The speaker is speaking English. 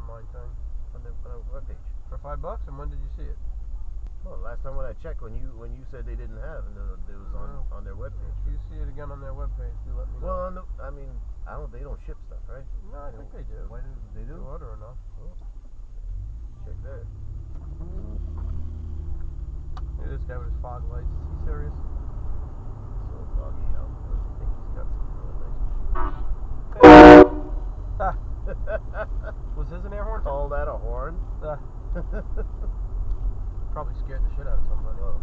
online thing. On the webpage. For $5? And when did you see it? Well, last time when I checked, when you said they didn't have, and it was on their webpage. If you see it again on their webpage, do let me know. Well, they don't ship stuff, right? No, I think they do. Why do they do? You order enough. Oh. Check that. Look at this guy with his fog lights. Is he serious? So foggy out. I think he's got some really nice machine. Ah. Was his an air horn? Call that a horn? Probably scared the shit out of somebody. Well,